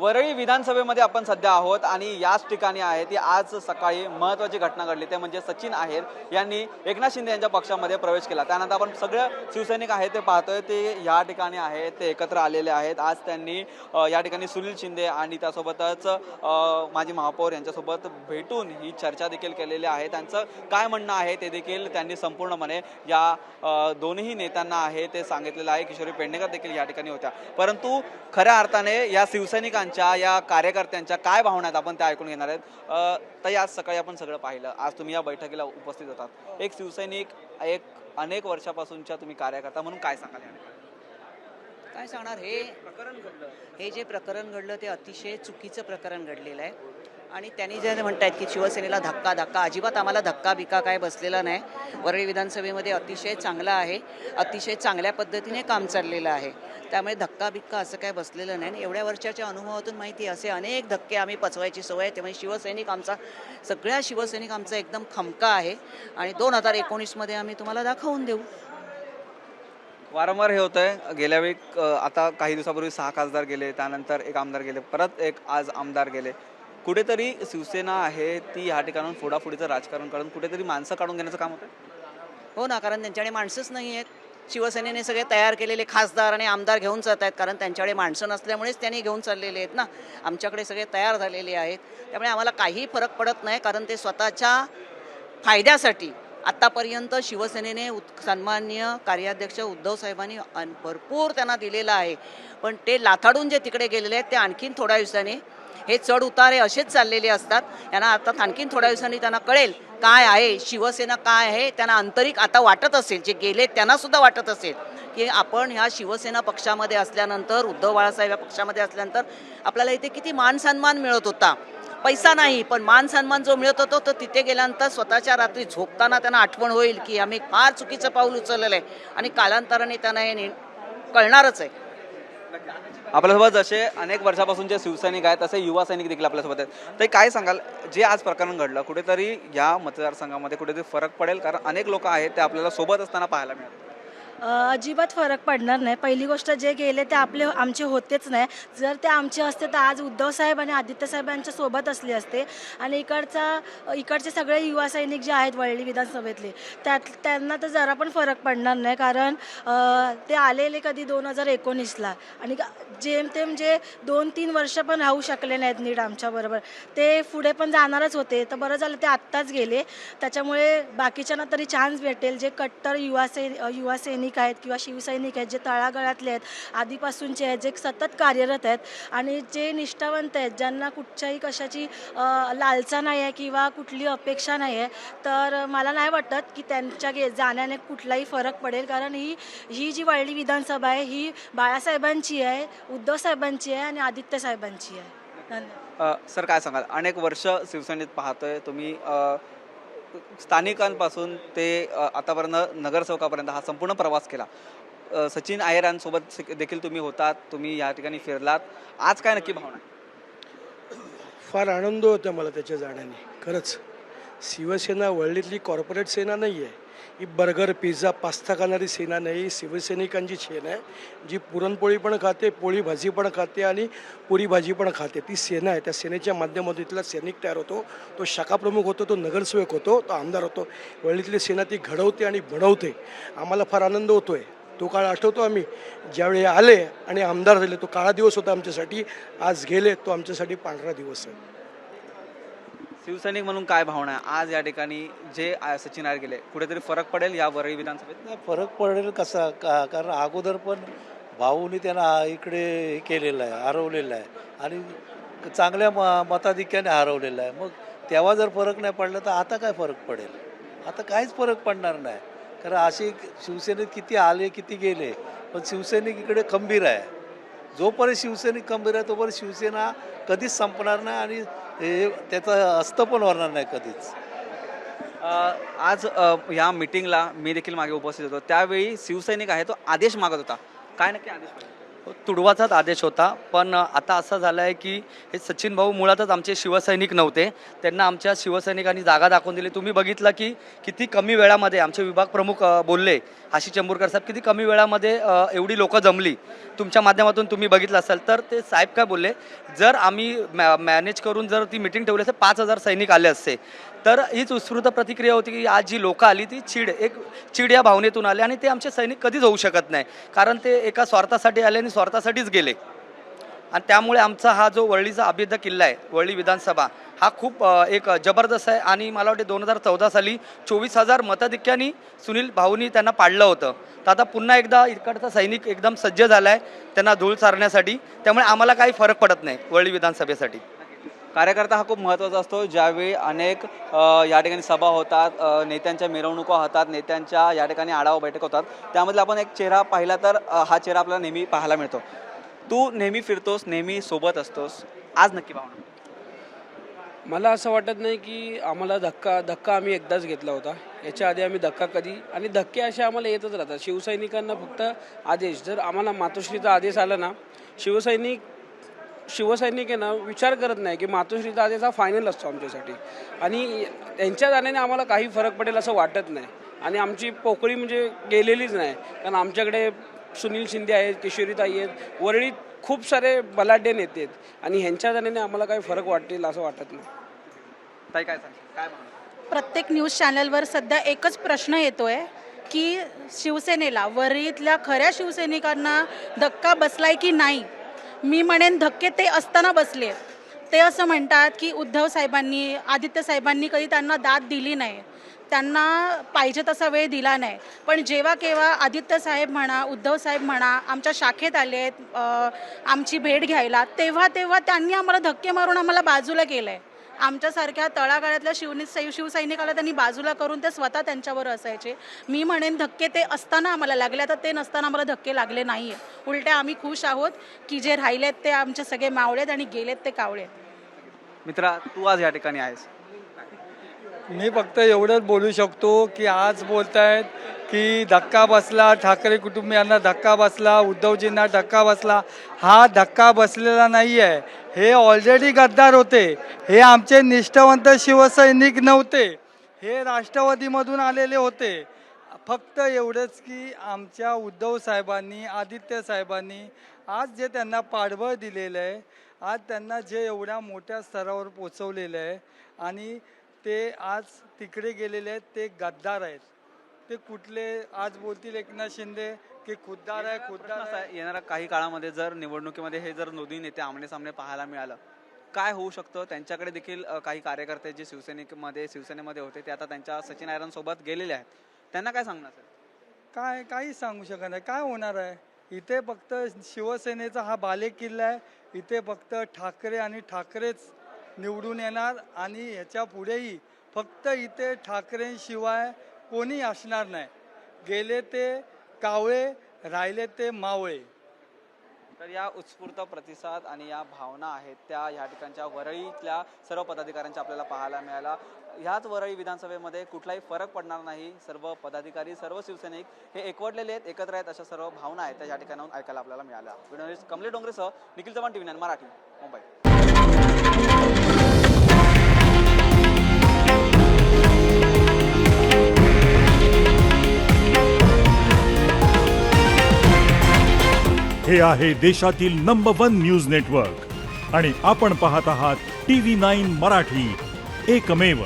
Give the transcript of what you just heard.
वरळी विधानसभेमध्ये आपण सध्या आहोत आणि याच ठिकाणी आहे ती आज सकाळी महत्त्वाची घटना घडली ते म्हणजे सचिन आहेर यांनी एकनाथ शिंदे यांच्या पक्षामध्ये प्रवेश केला। त्यानंतर आपण सगळे शिवसैनिक आहेत ते पाहतोय ते या ठिकाणी आहेत ते एकत्र आलेले आहेत। आज त्यांनी या ठिकाणी सुनील शिंदे आणि त्यासोबतच माजी महापौर यांच्यासोबत भेटून ही चर्चा देखील केलेली आहे। त्यांचं काय म्हणणं आहे ते देखील त्यांनी संपूर्णपणे या दोन्ही नेत्यांना आहे ते सांगितलेलं आहे। किशोरी पेडणेकर देखील या ठिकाणी होत्या, परंतु खऱ्या अर्थाने या शिवसैनिकांच्या या कार्यकर्त्यांच्या काय भावना आहेत आपण त्या ऐकून घेणार आहेत। ताई, आज सकाळी आपण सगळं पाहिलं, आज तुम्ही या बैठकीला उपस्थित होतात, एक शिवसैनिक, एक अनेक वर्षापासूनच्या तुम्ही कार्यकर्ता म्हणून काय सांगाल? काय सांगणार, हे जे प्रकरण घडलं ते अतिशय चुकीचं प्रकरण घडलेलं आहे आणि त्यांनी जे म्हणतायत की शिवसेनेला धक्का, अजिबात आम्हाला धक्का बिक्का काय बसलेला नाही। वरळी विधानसभेमध्ये अतिशय चांगला आहे, अतिशय चांगल्या पद्धतीने काम चाललेलं आहे, त्यामुळे धक्का बिक्का असं काय बसलेलं नाही। एवढ्या वर्षाच्या अनुभवातून माहिती असे अनेक धक्के आम्ही पचवायची सवय आहे, त्यामुळे सगळ्या शिवसैनिक आमचा एकदम खमका आहे आणि 2019 मध्ये आम्ही तुम्हाला दाखवून देऊ। वारंवार हे होतंय, गेल्या वेळी आता काही दिवसापूर्वी 6 खासदार गेले, त्यानंतर एक आमदार गेले, परत एक आज आमदार गेले। कुठेतरी शिवसेना आहे ती या ठिकाणून फोडाफोडीचं राजकारण करून कुठेतरी माणसं काढून घेण्याचं काम होतं। हो ना, कारण त्यांच्याकडे माणसंच नाही आहेत। शिवसेनेने सगळे तयार केलेले खासदार आणि आमदार घेऊन जात आहेत, कारण त्यांच्याकडे माणसं नसल्यामुळेच त्यांनी घेऊन चाललेले आहेत ना। आमच्याकडे सगळे तयार झालेले आहेत, त्यामुळे आम्हाला काही फरक पडत नाही, कारण ते स्वतःच्या फायद्यासाठी आतापर्यंत शिवसेनेने सन्माननीय कार्याध्यक्ष उद्धव साहेबांनी भरपूर त्यांना दिलेलं आहे, पण ते लाथाडून जे तिकडे गेलेले आहेत ते आणखीन थोड्या दिवसांनी हे चढ उतारे असेच चाललेले असतात। यांना आता आणखीन थोड्या दिवसांनी त्यांना कळेल काय आहे शिवसेना, काय आहे त्यांना आंतरिक आता वाटत असेल, जे गेले त्यांना सुद्धा वाटत असेल की आपण ह्या शिवसेना पक्षामध्ये असल्यानंतर, उद्धव बाळासाहेब या पक्षामध्ये असल्यानंतर आपल्याला इथे किती मान सन्मान मिळत होता। पैसा नाही पण मान सन्मान जो मिळत होतो तो तिथे गेल्यानंतर स्वतःच्या रात्री झोपताना त्यांना आठवण होईल की आम्ही फार चुकीचं पाऊल उचललेलं आहे आणि कालांतराने त्यांना हे कळणारच आहे। आपल्यासोबत जसे अनेक वर्षापासूनचे शिवसैनिक आहेत तसे युवा सैनिक देखील आपल्यासोबत आहेत। तर काय सांगाल, जे आज प्रकरण घडलं कुठेतरी या मतदारसंघामध्ये कुठेतरी फरक पडेल? कारण अनेक लोक आहेत ते आपल्याला सोबत असताना पाहायला मिळतात। अजिबात फरक पडणार नाही। पहिली गोष्ट, जे गेले ते आमचे होतेच नाही। जर ते आमचे असते तर आज उद्धव साहेब आणि आदित्य साहेबांच्या सोबत असले असते आणि इकडचे सगळे युवा सैनिक जे आहेत वरळी विधानसभेतले त्यांना तर जरा पण फरक पडणार नाही, कारण ते आलेले कधी 2019ला आणि जेमतेम जे 2-3 वर्ष पण राहू शकले नाहीत नीट आमच्याबरोबर, ते पुढे पण जाणारच होते। तर बरं झालं ते आत्ताच गेले, त्याच्यामुळे बाकीच्यांना तरी चान्स भेटेल। जे कट्टर युवा सैनिक आहेत किंवा शिवसैनिक आहेत, जे तळागाळातले आहेत, आधीपासूनचे आहेत, जे सतत कार्यरत आहेत आणि जे निष्ठावंत आहेत, ज्यांना कुठच्याही कशाची लालसा नाही आहे किंवा कुठली अपेक्षा नाही आहे, तर मला नाही वाटत की त्यांच्या जाण्याने कुठलाही फरक पडेल। कारण ही जी वरळी विधानसभा आहे ही बाळासाहेबांची आहे, उद्धव साहेबांची आहे आणि आदित्य साहेबांची आहे। धन्यवाद। सर, काय सांगाल, अनेक वर्ष शिवसेनेत पाहतोय तुम्ही, स्थानिकांपासून ते आतापर्यंत नगरसेवकापर्यंत हा संपूर्ण प्रवास केला। सचिन आहेरांसोबत देखील तुम्ही होतात, तुम्ही या ठिकाणी फिरलात, आज काय नक्की भावना आहे? फार आनंद होता मला त्याच्या जाण्याने। खरंच शिवसेना वरळीतली कॉर्पोरेट सेना नाही आहे, ही बर्गर पिझ्झा पास्ता खाणारी सेना नाही, शिवसैनिकांची सेना आहे, जी पुरणपोळी पण खाते, पोळी भाजी पण खाते आणि पुरी भाजी पण खाते, ती सेना आहे। त्या सेनेच्या माध्यमातून इथला सैनिक तयार होतो, तो शाखाप्रमुख होतो, तो नगरसेवक होतो, तो आमदार होतो। वरळीतली सेना ती घडवते आणि बनवते। आम्हाला फार आनंद होतो आहे। तो काळ आठवतो आम्ही ज्यावेळी आले आणि आमदार झाले, तो काळा दिवस होता आमच्यासाठी। आज गेले, तो आमच्यासाठी पांढरा दिवस आहे। शिवसैनिक म्हणून काय भावना आहे आज या ठिकाणी जे सचिन आहेर गेले, कुठेतरी फरक पडेल या वरळी विधानसभेत? नाही, फरक पडेल कसा कारण अगोदर पण भाऊनी त्यांना इकडे हे केलेलं आहे, हरवलेलं आहे आणि चांगल्या मताधिक्याने हरवलेलं आहे। मग तेव्हा जर फरक नाही पडला तर आता काय फरक पडेल? आता काहीच फरक पडणार नाही, कारण असे शिवसेनेत किती आले किती गेले, पण शिवसैनिक इकडे खंबीर आहे। जोपर्यंत शिवसैनिक खंबीर आहे तोपर्यंत शिवसेना कधीच संपणार नाही आणि हे त्याचं असतं पण होणार नाही कधीच। आज या मीटिंगला मी देखील मागे उपस्थित होतो, त्यावेळी शिवसैनिक आहे तो आदेश मागत होता, काय नक्की आदेश? तुडवाचाच आदेश होता, पण आता असं झालं आहे की हे सचिन भाऊ मुळातच आमचे शिवसैनिक नव्हते. त्यांना आमच्या शिवसैनिकांनी जागा दाखवून दिली. तुम्ही बघितलं की किती कमी वेळामध्ये आमचे विभाग प्रमुख बोलले, आशिष चंबूरकर साहेब, किती कमी वेळामध्ये एवढी लोकं जमली. तुमच्या माध्यमातून तुम्ही बघितलं असाल. तर ते साहेब काय बोलले, जर आम्ही मॅनेज करून जर ती मिटिंग ठेवली असते 5,000 सैनिक आले असते. तर हीच उत्स्फूर्त प्रतिक्रिया होती की आज जी लोकं आली ती चीड या भावनेतून आले आणि ते आमचे सैनिक कधीच होऊ शकत नाही, कारण ते एका स्वार्थासाठी आले आणि स्वार्थासाठीच गेले. आणि त्यामुळे आमचा हा जो वरळीचा अभेद्य किल्ला आहे, वरळी विधानसभा, हा खूप एक जबरदस्त आहे. आणि मला वाटते 2014 साली 24,000 मताधिक्याने सुनील भाऊनी त्यांना पाडलं होतं. तर आता पुन्हा एकदा इकडचा सैनिक एकदम सज्ज झाला आहे त्यांना धूळ चारण्यासाठी. त्यामुळे आम्हाला काही फरक पडत नाही वरळी विधानसभेसाठी. कार्यकर्ता हा खूप महत्त्वाचा असतो. ज्यावेळी अनेक या ठिकाणी सभा होतात, नेत्यांच्या मिरवणुका होतात, नेत्यांच्या या ठिकाणी आढावा बैठक होतात, त्यामधला आपण एक चेहरा पाहिला तर हा चेहरा आपल्याला नेहमी पाहायला मिळतो. तू नेहमी फिरतोस, नेहमी सोबत असतोस, आज नक्की भावना? मला असं वाटत नाही की आम्हाला धक्का आम्ही एकदाच घेतला होता. याच्या आधी आम्ही धक्का कधी, आणि धक्के असे आम्हाला येतच राहतात. शिवसैनिकांना फक्त आदेश, जर आम्हाला मातोश्रीचा आदेश आला ना, शिवसैनिक आहे ना, विचार करत नाही की मातोश्रीचा आदेश हा फायनल असतो आमच्यासाठी. आणि त्यांच्या जाण्याने आम्हाला काही फरक पडेल असं वाटत नाही. आणि आमची पोकळी म्हणजे गेलेलीच नाही, कारण आमच्याकडे सुनील शिंदे आहेत, किशोरीताई आहेत, वरळीत खूप सारे बलाढ्य नेते आहेत. आणि ह्यांच्या जाण्याने आम्हाला काही फरक वाटेल असं वाटत नाही. ताई काय सांगशील, काय म्हणा? प्रत्येक न्यूज चॅनलवर सध्या एकच प्रश्न येतोय की शिवसेनेला, वरळीतल्या खऱ्या शिवसैनिकांना धक्का बसलाय की नाही. मी म्हणेन धक्के ते असताना बसले. ते असं म्हणतात की उद्धव साहेबांनी, आदित्य साहेबांनी कधी त्यांना दाद दिली नाही, त्यांना पाहिजे तसा वेळ दिला नाही. पण जेव्हा केव्हा आदित्य साहेब म्हणा, उद्धव साहेब म्हणा, आमच्या शाखेत आले आहेत आमची भेट घ्यायला, तेव्हा त्यांनी आम्हाला धक्के मारून आम्हाला बाजूला केलं आहे. आमच्यासारख्या तळागाळातल्या शिवसैनिकाला त्यांनी बाजूला करून ते स्वतः त्यांच्यावर असायचे. मी म्हणेन धक्के ते असताना आम्हाला लागले, तर ते नसताना आम्हाला धक्के लागले नाही आहे. उलटे आम्ही खुश आहोत की जे राहिलेत ते आमचे सगळे मावळेत आणि गेलेत ते कावळे. मित्रा, तू आज या ठिकाणी आहेस. मी फक्त एवढंच बोलू शकतो की आज बोलतायत की धक्का बसला, ठाकरे कुटुंबियांना धक्का बसला, उद्धवजींना धक्का बसला. हा धक्का बसलेला नाही आहे. हे ऑलरेडी गद्दार होते. हे आमचे निष्ठावंत शिवसैनिक नव्हते. हे राष्ट्रवादीमधून आलेले होते. फक्त एवढंच की आमच्या उद्धव साहेबांनी, आदित्य साहेबांनी आज जे त्यांना पाठबळ दिलेलं आहे, आज त्यांना जे एवढ्या मोठ्या स्तरावर पोचवलेलं आहे, आणि ते आज तिकडे गेलेले आहेत, ते गद्दार आहेत. ते कुठले आज बोलतील एकनाथ शिंदे की खुद्दार आहे, खुद्दार आहे. येणाऱ्या काही काळामध्ये जर निवडणुकीमध्ये हे जर दोन्ही नेते आमने सामने पाहायला मिळालं, काय होऊ शकतं? त्यांच्याकडे देखील काही कार्यकर्ते जे शिवसेनेमध्ये होते ते आता त्यांच्या सचिन आयरांसोबत गेलेले आहेत. त्यांना काय सांगणार सर? काही सांगू शकत नाही. काय होणार आहे? इथे फक्त शिवसेनेचा हा बालेकिल्ला आहे. इथे फक्त ठाकरे आणि ठाकरेच निवडून येणार, आणि ह्याच्या पुढेही फक्त इथे ठाकरेंशिवाय कोणी असणार नाही. गेले ते कावळे, राहिले ते मावळे. तर या उत्स्फूर्त प्रतिसाद आणि या भावना आहेत त्या या ठिकाणच्या वरळीतल्या सर्व पदाधिकाऱ्यांच्या आपल्याला पाहायला मिळाला. ह्याच वरळी विधानसभेमध्ये कुठलाही फरक पडणार नाही. सर्व पदाधिकारी, सर्व शिवसैनिक हे एकवटलेले आहेत, एकत्र आहेत, अशा सर्व भावना आहेत त्या या ठिकाणाहून ऐकायला आपल्याला मिळाल्या. व्हिडिओ कमले डोंगरेसह निखिल चव्हाण, TV9 मराठी, मुंबई. हे आहे देशातील नंबर 1 न्यूज नेटवर्क आणि आपण पाहत आहात TV9 मराठी, एकमेव.